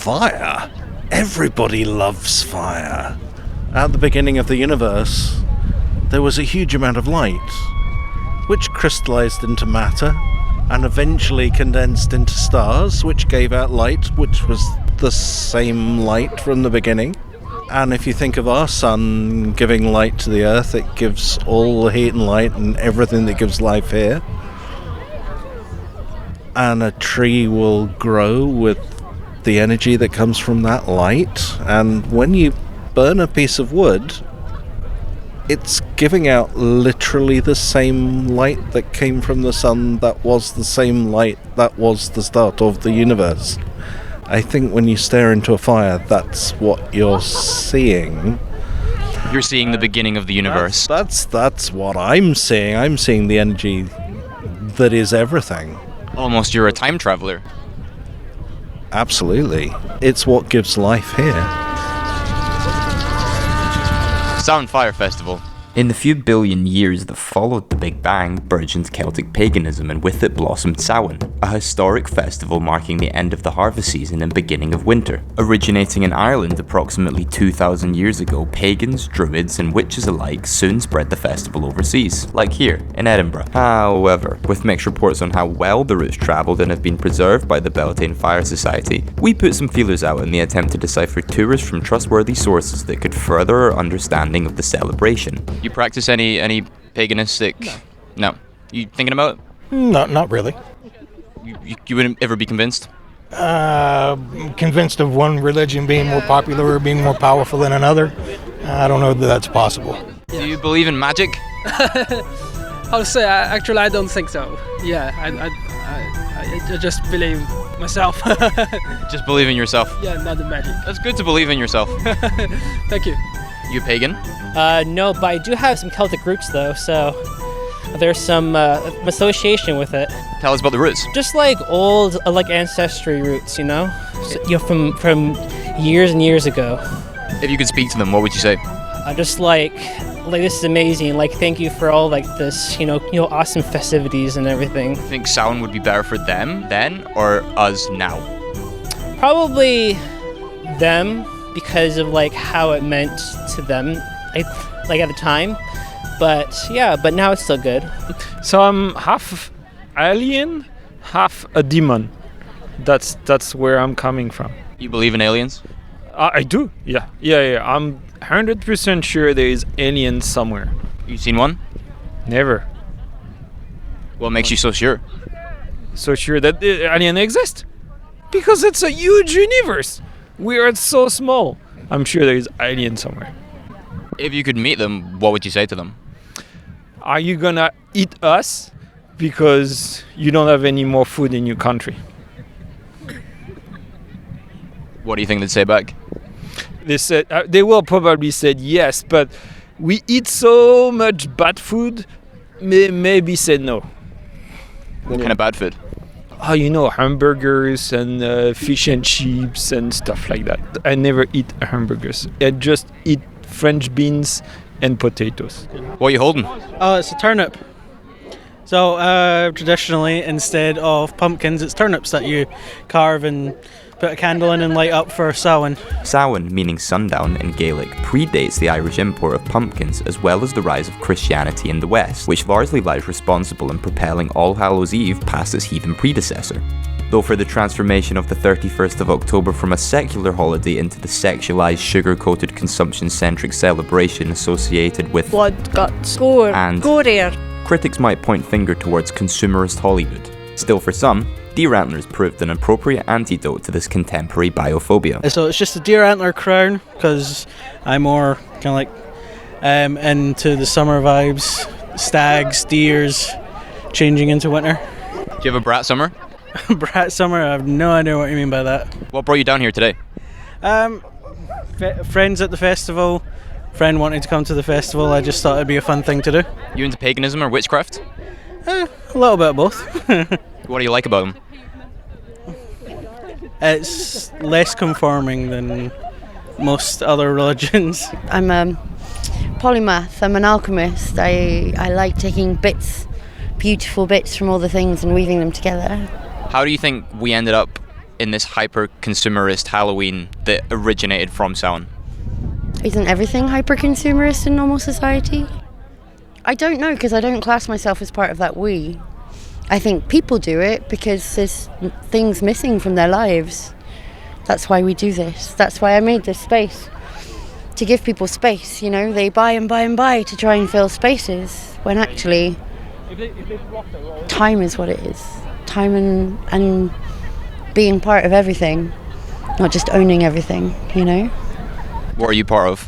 fire. Everybody loves fire. At the beginning of the universe, there was a huge amount of light, which crystallized into matter and eventually condensed into stars, which gave out light, which was the same light from the beginning. And if you think of our sun giving light to the earth, it gives all the heat and light and everything that gives life here. And a tree will grow with the energy that comes from that light. And when you burn a piece of wood, it's giving out literally the same light that came from the sun, that was the same light that was the start of the universe. I think when you stare into a fire, that's what you're seeing. You're seeing the beginning of the universe. That's what I'm seeing. I'm seeing the energy that is everything. Almost you're a time traveler. Absolutely. It's what gives life here. Samhain Fire Festival. In the few billion years that followed the Big Bang, burgeoned Celtic paganism, and with it blossomed Samhain, a historic festival marking the end of the harvest season and beginning of winter. Originating in Ireland approximately 2,000 years ago, pagans, druids and witches alike soon spread the festival overseas, like here in Edinburgh. However, with mixed reports on how well the routes travelled and have been preserved by the Beltane Fire Society, we put some feelers out in the attempt to decipher tours from trustworthy sources that could further our understanding of the celebration. You practice any paganistic? No. You thinking about it? No, not really. You wouldn't ever be convinced? Convinced of one religion being more popular or being more powerful than another. I don't know that that's possible. Do you believe in magic? How to say? Actually, I don't think so. Yeah, I just believe myself. Just believe in yourself. Yeah, not the magic. That's good to believe in yourself. Thank you. You pagan? No, but I do have some Celtic roots though, so there's some association with it. Tell us about the roots. Just like old, like ancestry roots, you know? So, from years and years ago. If you could speak to them, what would you say? Just like this is amazing. Like, thank you for all like this, awesome festivities and everything. You think Samhain would be better for them then, or us now? Probably them, because of like how it meant to them, like at the time. But now it's still good. So I'm half alien, half a demon. That's where I'm coming from. You believe in aliens? I do. Yeah. I'm 100% sure there is aliens somewhere. You seen one? Never. What makes you so sure? So sure that the alien exists? Because it's a huge universe. We are so small. I'm sure there is alien somewhere. If you could meet them, what would you say to them? Are you gonna eat us because you don't have any more food in your country? What do you think they'd say back? They said they will probably said yes, but we eat so much bad food. Maybe said no. What kind of bad food? Hamburgers and fish and chips and stuff like that. I never eat hamburgers. I just eat French beans and potatoes. What are you holding? Oh, it's a turnip. So traditionally, instead of pumpkins, it's turnips that you carve and put a candle in and light up for Samhain. Samhain, meaning sundown in Gaelic, predates the Irish import of pumpkins as well as the rise of Christianity in the West, which largely lies responsible in propelling All Hallows Eve past its heathen predecessor. Though for the transformation of the 31st of October from a secular holiday into the sexualized, sugar-coated, consumption-centric celebration associated with blood, guts, gore, and gore. Critics might point finger towards consumerist Holyrood. Still, for some, deer antlers proved an appropriate antidote to this contemporary biophobia. So it's just a deer antler crown, because I'm more kind of like into the summer vibes, stags, deers, changing into winter. Do you have a brat summer? Brat summer? I have no idea what you mean by that. What brought you down here today? Friends at the festival, friend wanted to come to the festival. I just thought it'd be a fun thing to do. You into paganism or witchcraft? A little bit of both. What do you like about them? It's less conforming than most other religions. I'm a polymath. I'm an alchemist. I like taking beautiful bits from all the things and weaving them together. How do you think we ended up in this hyper-consumerist Halloween that originated from Samhain? Isn't everything hyper-consumerist in normal society? I don't know, because I don't class myself as part of that we. I think people do it because there's things missing from their lives. That's why we do this. That's why I made this space. To give people space, you know. They buy and buy and buy to try and fill spaces, when actually time is what it is. Time and being part of everything, not just owning everything, you know. What are you part of?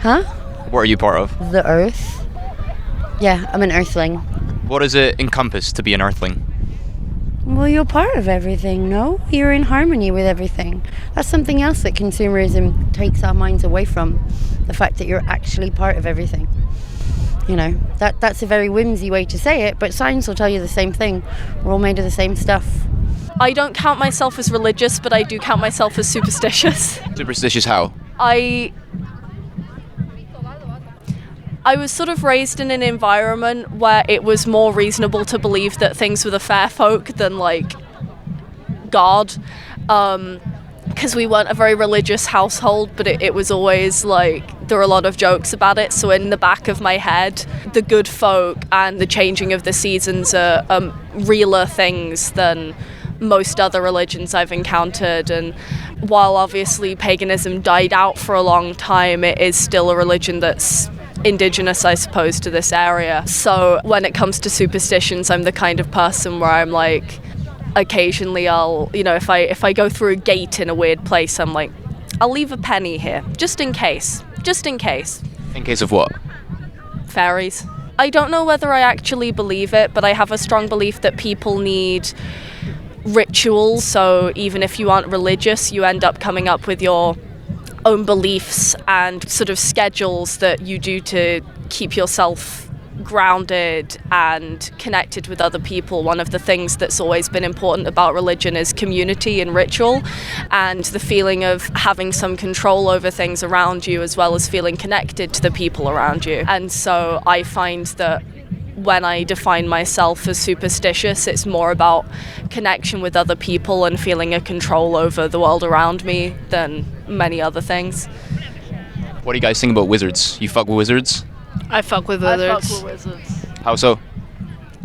Huh? What are you part of? The earth. Yeah, I'm an earthling. What does it encompass to be an earthling? Well, you're part of everything, no? You're in harmony with everything. That's something else that consumerism takes our minds away from. The fact that you're actually part of everything. You know, that's a very whimsy way to say it, but science will tell you the same thing. We're all made of the same stuff. I don't count myself as religious, but I do count myself as superstitious. Superstitious how? I was sort of raised in an environment where it was more reasonable to believe that things were the fair folk than, like, God. Because we weren't a very religious household, but it was always, like, there were a lot of jokes about it. So in the back of my head, the good folk and the changing of the seasons are realer things than most other religions I've encountered. And while obviously paganism died out for a long time, it is still a religion that's indigenous, I suppose, to this area. So when it comes to superstitions, I'm the kind of person where I'm like, occasionally I'll, you know, if I go through a gate in a weird place, I'm like, I'll leave a penny here, just in case. In case of what? Fairies. I don't know whether I actually believe it, but I have a strong belief that people need rituals. So even if you aren't religious, you end up coming up with your own beliefs and sort of schedules that you do to keep yourself grounded and connected with other people. One of the things that's always been important about religion is community and ritual, and the feeling of having some control over things around you as well as feeling connected to the people around you. And so I find that when I define myself as superstitious, it's more about connection with other people and feeling a control over the world around me than many other things. What do you guys think about wizards? You fuck with wizards? I fuck with wizards. How so?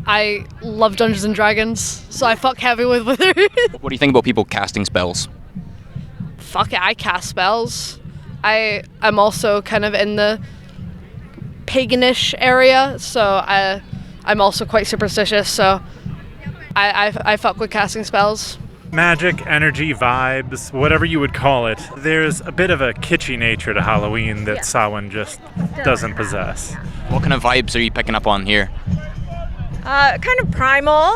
I love Dungeons and Dragons, so I fuck heavy with wizards. What do you think about people casting spells? Fuck it, I cast spells. I'm also kind of in the paganish area, so I'm also quite superstitious, so I fuck with casting spells. Magic, energy, vibes, whatever you would call it. There's a bit of a kitschy nature to Halloween that Samhainn just doesn't possess. What kind of vibes are you picking up on here? Kind of primal,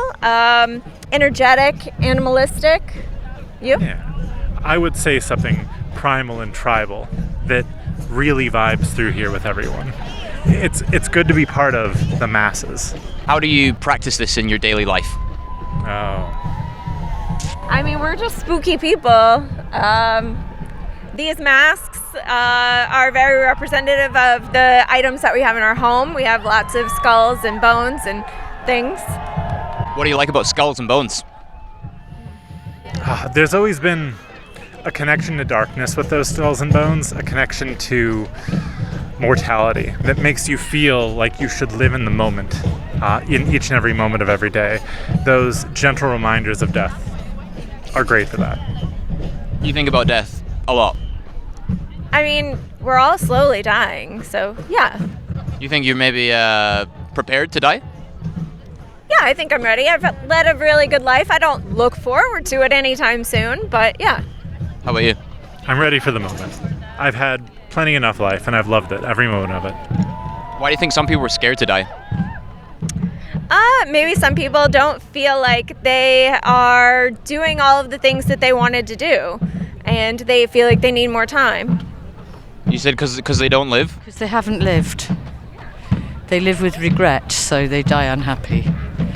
energetic, animalistic. You? Yeah. I would say something primal and tribal that really vibes through here with everyone. It's good to be part of the masses. How do you practice this in your daily life? I mean, we're just spooky people. These masks are very representative of the items that we have in our home. We have lots of skulls and bones and things. What do you like about skulls and bones? There's always been a connection to darkness with those skulls and bones, a connection to mortality that makes you feel like you should live in the moment, in each and every moment of every day. Those gentle reminders of death are great for that. You think about death a lot? I mean, we're all slowly dying, so yeah. You think you're maybe prepared to die? Yeah, I think I'm ready. I've led a really good life. I don't look forward to it anytime soon, but yeah. How about you? I'm ready for the moment. I've had plenty enough life, and I've loved it, every moment of it. Why do you think some people were scared to die? Maybe some people don't feel like they are doing all of the things that they wanted to do, and they feel like they need more time. You said because they don't live? Because they haven't lived. They live with regret, so they die unhappy.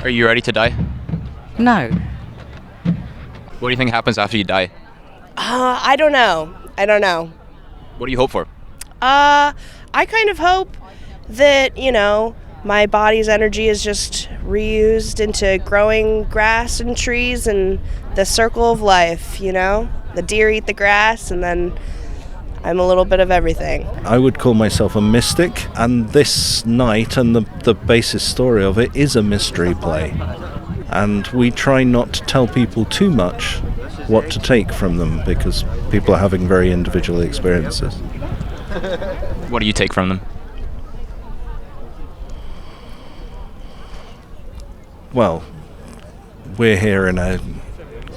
Are you ready to die? No. What do you think happens after you die? I don't know. What do you hope for? I kind of hope that, my body's energy is just reused into growing grass and trees and the circle of life, you know? The deer eat the grass, and then I'm a little bit of everything. I would call myself a mystic, and this night and the basis story of it is a mystery play. And we try not to tell people too much what to take from them, because people are having very individual experiences. What do you take from them? Well, we're here in a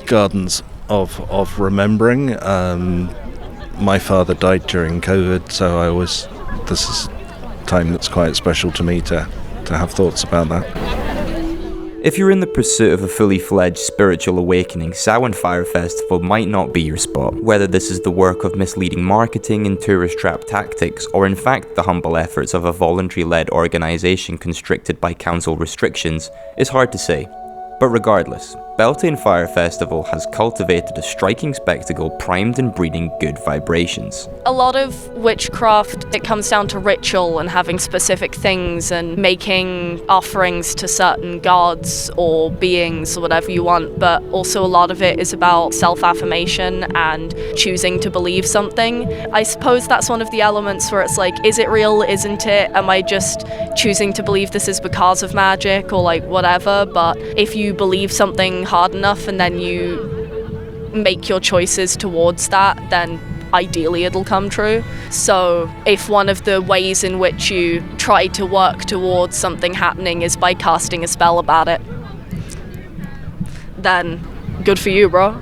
gardens of remembering. My father died during COVID, so this is a time that's quite special to me to have thoughts about that. If you're in the pursuit of a fully fledged spiritual awakening, Samhain Fire Festival might not be your spot. Whether this is the work of misleading marketing and tourist trap tactics, or in fact the humble efforts of a voluntary-led organisation constricted by council restrictions, is hard to say. But regardless, Beltane Fire Festival has cultivated a striking spectacle primed and breeding good vibrations. A lot of witchcraft, it comes down to ritual and having specific things and making offerings to certain gods or beings or whatever you want, but also a lot of it is about self-affirmation and choosing to believe something. I suppose that's one of the elements where it's like, is it real, isn't it? Am I just choosing to believe this is because of magic or like whatever? But if you believe something hard enough and then you make your choices towards that, then ideally it'll come true. So if one of the ways in which you try to work towards something happening is by casting a spell about it, then good for you, bro.